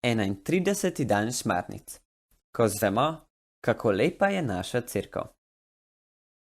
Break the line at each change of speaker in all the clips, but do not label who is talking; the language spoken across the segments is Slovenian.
31. dan Šmarnic, ko zvemo, kako lepa je naša cerkev.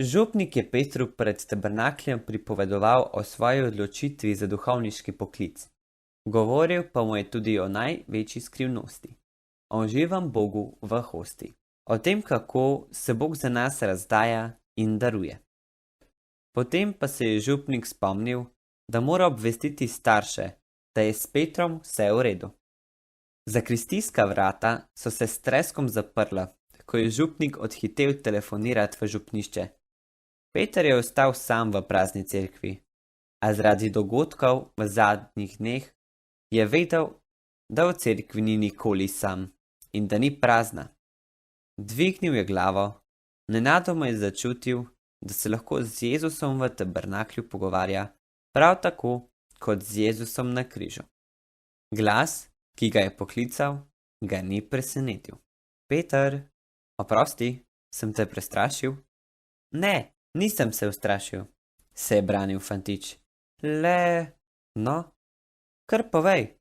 Župnik je Petru pred tabernakljem pripovedoval o svoji odločitvi za duhovniški poklic. Govoril pa mu je tudi o največji skrivnosti, o živem Bogu v hosti, o tem, kako se Bog za nas razdaja in daruje. Potem pa se je župnik spomnil, da mora obvestiti starše, da je s Petrom vse v redu. Zakristijska vrata so se s treskom zaprla, ko je župnik odhitel telefonirati v župnišče. Peter je ostal sam v prazni cerkvi, a zaradi dogodkov v zadnjih dneh je vedel, da v cerkvi ni nikoli sam in da ni prazna. Dvignil je glavo, nenadoma je začutil, da se lahko z Jezusom v tabernaklju pogovarja, prav tako kot z Jezusom na križu. Glas, ki ga je poklical, ga ni presenetil. Peter, oprosti, sem te prestrašil? Ne, nisem se ustrašil, se je branil fantič. No, kar povej,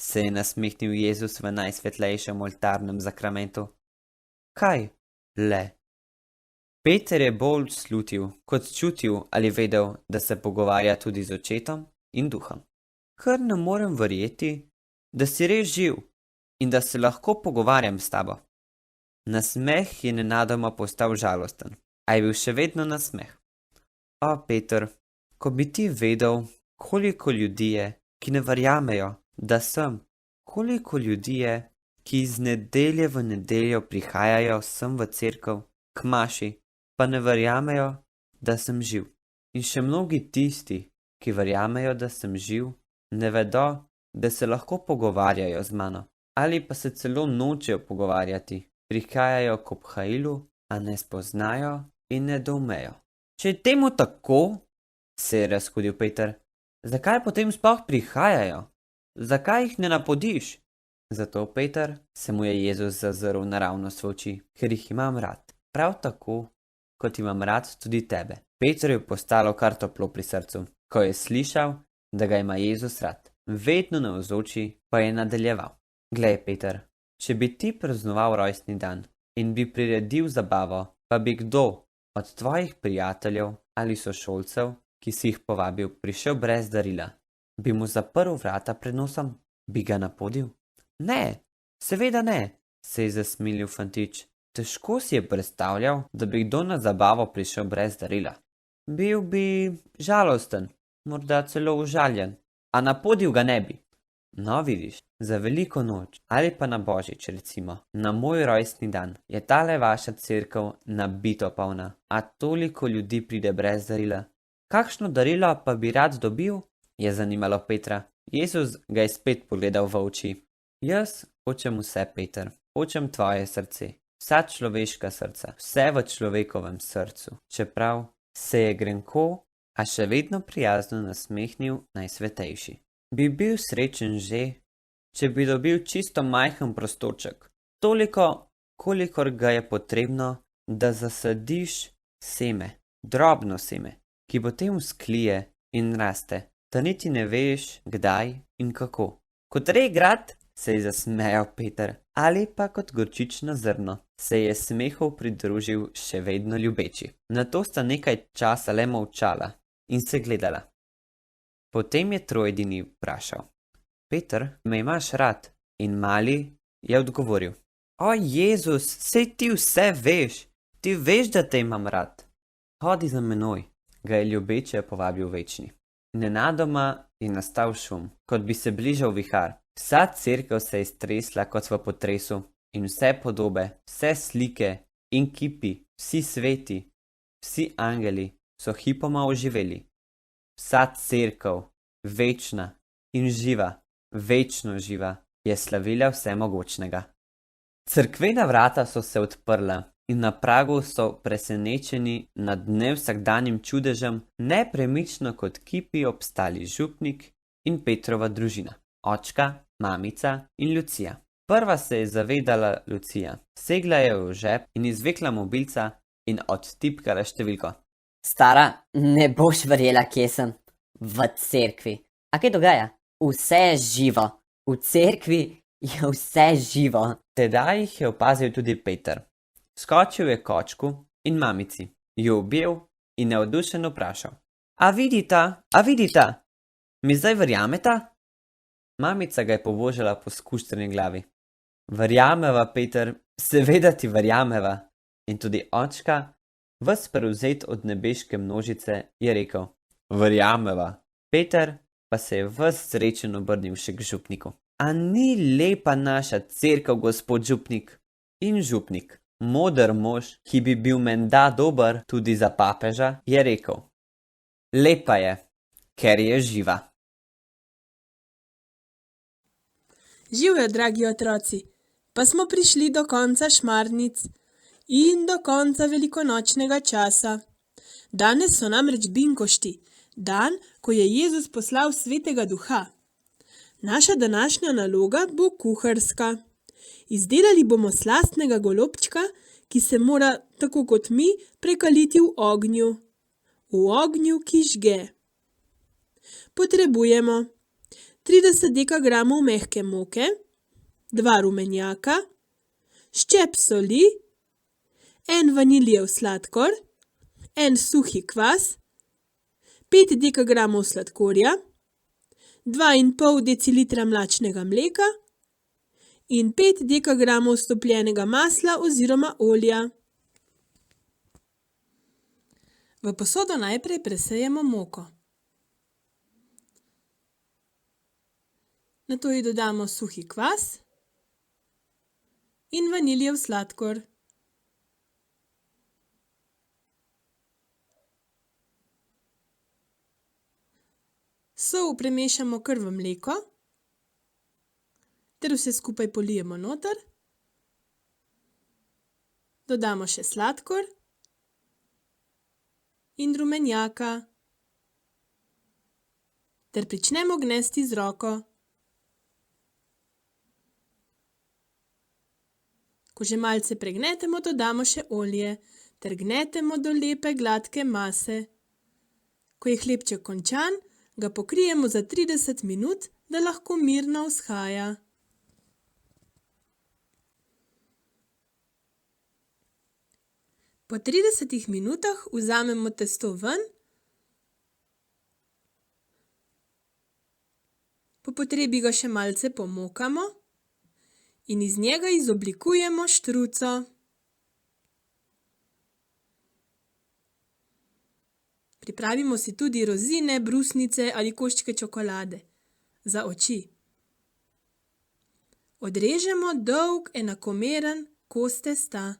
se je nasmehnil Jezus v najsvetlejšem oltarnem zakramentu. Kaj, le? Peter je bolj slutil, kot čutil ali vedel, da se pogovarja tudi z očetom in duhom. Kar ne morem verjeti, da si res živ in da se lahko pogovarjam s tabo. Nasmeh je nenadoma postal žalosten, a je bil še vedno nasmeh. O, Peter, ko bi ti vedel, koliko ljudi je, ki ne verjamejo, da sem, koliko ljudi je, ki iz nedelje v nedeljo prihajajo sem v cerkev, k maši, pa ne verjamejo, da sem živ. In še mnogi tisti, ki verjamejo, da sem živ, ne vedo, da se lahko pogovarjajo z mano, ali pa se celo nočejo pogovarjati, prihajajo k obhajilu, a ne spoznajo in ne doumejo. Če je temu tako, se je razhudil Peter, zakaj potem sploh prihajajo? Zakaj jih ne napodiš? Zato, Peter, se mu je Jezus zazrl naravnost v oči, ker jih imam rad, prav tako, kot imam rad tudi tebe. Petru je postalo kar toplo pri srcu, ko je slišal, da ga ima Jezus rad. Vedno navzoči pa je nadaljeval. Glej, Peter, če bi ti praznoval rojstni dan in bi priredil zabavo, pa bi kdo od tvojih prijateljev ali sošolcev, ki si jih povabil, prišel brez darila, bi mu zaprl vrata pred nosom, bi ga napodil? Ne, seveda ne, se je zasmilil fantič. Težko si je predstavljal, da bi kdo na zabavo prišel brez darila. Bil bi žalosten, morda celo užaljen, a napodil ga ne bi. No, vidiš, za veliko noč ali pa na božič, recimo, na moj rojstni dan, je tale vaša cerkev nabito polna, a toliko ljudi pride brez darila. Kakšno darilo pa bi rad dobil? Je zanimalo Petra. Jezus ga je spet pogledal v oči. Jaz hočem vse, Peter, hočem tvoje srce, vsa človeška srca, vse v človekovem srcu, čeprav se je grenko, a še vedno prijazno nasmehnil najsvetejši. Bi bil srečen že, če bi dobil čisto majhen prostorček, toliko, kolikor ga je potrebno, da zasadiš seme, drobno seme, ki potem vzklije in raste, da niti ne veš, kdaj in kako. Kot regrad, se je zasmejal Peter, ali pa kot gorčično zrno, se je smehu pridružil še vedno ljubeči. Nato sta nekaj časa le molčala in se gledala. Potem je trojedini vprašal. Peter, me imaš rad? In mali je odgovoril. O, Jezus, sej ti vse veš, ti veš, da te imam rad. Hodi za menoj, ga je ljubeče povabil večni. Nenadoma je nastal šum, kot bi se bližal vihar. Vsa cerkev se je stresla kot v potresu in vse podobe, vse slike in kipi, vsi sveti, vsi angeli so hipoma oživeli. Vsa cerkev, večna in živa, večno živa, je slavila vsemogočnega. Cerkvena vrata so se odprla in na pragu so presenečeni nad nevsakdanjim čudežem nepremično kot kipi obstali župnik in Petrova družina, očka, mamica in Lucija. Prva se je zavedala Lucija, segla je v žep in izvekla mobilca in odtipkala številko.
Stara, ne boš verjela, kje sem. V cerkvi. A kaj dogaja? Vse je živo. V cerkvi Je vse živo.
Tedaj jih je opazil tudi Peter. Skočil je k očku in mamici, jo objel in navdušeno vprašal: A vidita? Mi zdaj verjameta? Mamica ga je pobožala po skuštrni glavi. Verjameva, Peter, seveda ti verjameva. In tudi očka, ves prevzet od nebeške množice, je rekel: Verjameva. Peter pa se je ves srečen obrnil še k župniku. A ni lepa naša cerkev, gospod župnik? In župnik, moder mož, ki bi bil menda dober tudi za papeža, je rekel: Lepa je, ker je živa.
Živjo, dragi otroci, pa smo prišli do konca šmarnic in do konca velikonočnega časa. Danes so namreč binkošti, dan, ko je Jezus poslal Svetega Duha. Naša današnja naloga bo kuharska. Izdelali bomo slastnega golobčka, ki se mora, tako kot mi, prekaliti v ognju, ki žge. Potrebujemo 30 dekagramov mehke moke, 2 rumenjaka, ščep soli, 1 vaniljev sladkor, 1 suhi kvas, 5 dekagramov sladkorja, 2,5 decilitra mlačnega mleka in 5 dekagramov stopljenega masla oziroma olja. V posodo najprej presejemo moko. Nato ji dodamo suhi kvas in vaniljev sladkor. Sol premešamo kar v mleko ter vse skupaj polijemo noter. Dodamo še sladkor in rumenjaka ter pričnemo gnesti z roko. Ko že malce pregnetemo, dodamo še olje ter gnetemo do lepe gladke mase. Ko je hlebček končan, ga pokrijemo za 30 minut, da lahko mirno vzhaja. Po 30 minutah vzamemo testo ven, po potrebi ga še malce pomokamo in iz njega izoblikujemo štruco. Pripravimo si tudi rozine, brusnice ali koščke čokolade za oči. Odrežemo dolg, enakomeren kos testa.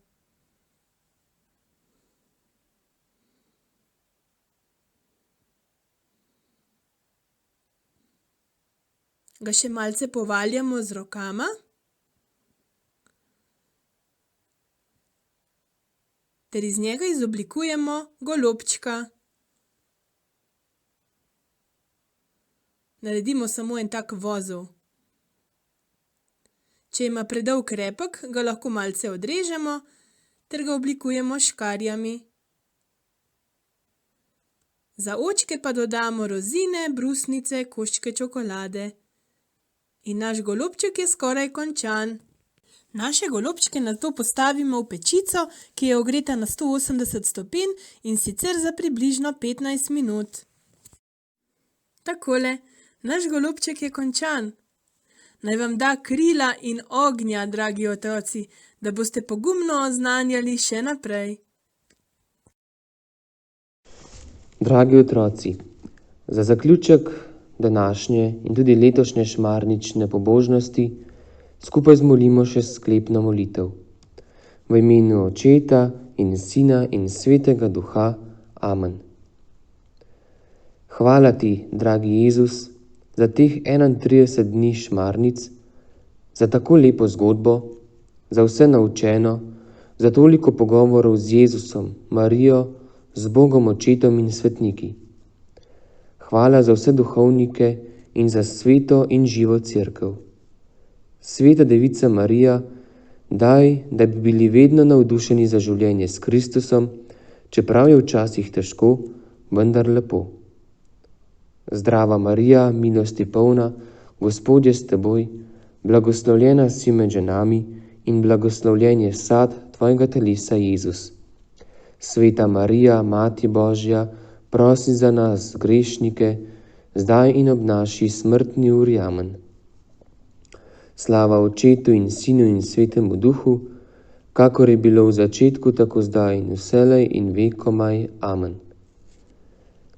Ga še malce povaljamo z rokama ter iz njega izoblikujemo golobčka. Naredimo samo en tak vozel. Če ima predolg repek, ga lahko malce odrežemo ter ga oblikujemo s škarjami. Za očke pa dodamo rozine, brusnice, koščke čokolade. In naš golobček je skoraj končan. Naše golobčke nato postavimo v pečico, ki je ogreta na 180 stopinj in sicer za približno 15 minut. Takole, naš golobček je končan. Naj vam da krila in ognja, dragi otroci, da boste pogumno oznanjali še naprej.
Dragi otroci, za zaključek današnje in tudi letošnje šmarnične pobožnosti skupaj zmolimo še sklepno molitev. V imenu Očeta in Sina in Svetega Duha. Amen. Hvala ti, dragi Jezus, za teh 31 dni šmarnic, za tako lepo zgodbo, za vse naučeno, za toliko pogovorov z Jezusom, Marijo, z Bogom Očetom in svetniki. Hvala za vse duhovnike in za sveto in živo cerkev. Sveta Devica Marija, daj, da bi bili vedno navdušeni za življenje s Kristusom, čeprav je včasih težko, vendar lepo. Zdrava Marija, milosti polna, Gospod je s teboj, blagoslovljena si med ženami in blagoslovljen je sad tvojega telesa, Jezus. Sveta Marija, Mati Božja, prosi za nas grešnike, zdaj in ob naši smrtni uri. Amen. Slava Očetu in Sinu in Svetemu Duhu, kakor je bilo v začetku, tako zdaj in vselej in vekomaj. Amen.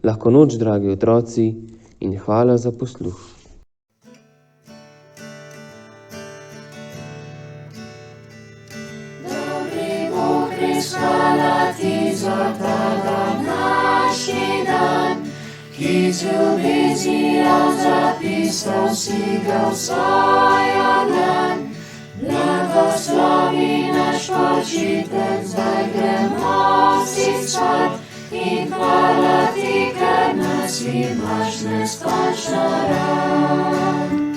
Lahko noč, dragi otroci, in hvala za posluh.
Hvala ti za ta današnji dan, ki z ljubeznijo zapisal si ga v svojo dlan. Blagoslovi naš počitek, zdaj gremo vsi spat in hvala ti, ker nas imaš neskončno rad.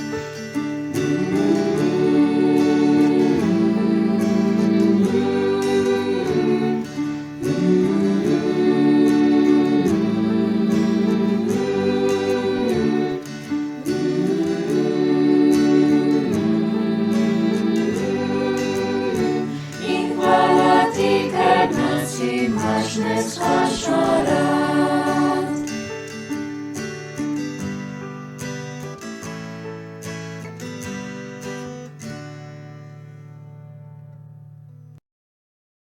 Neskončno rad.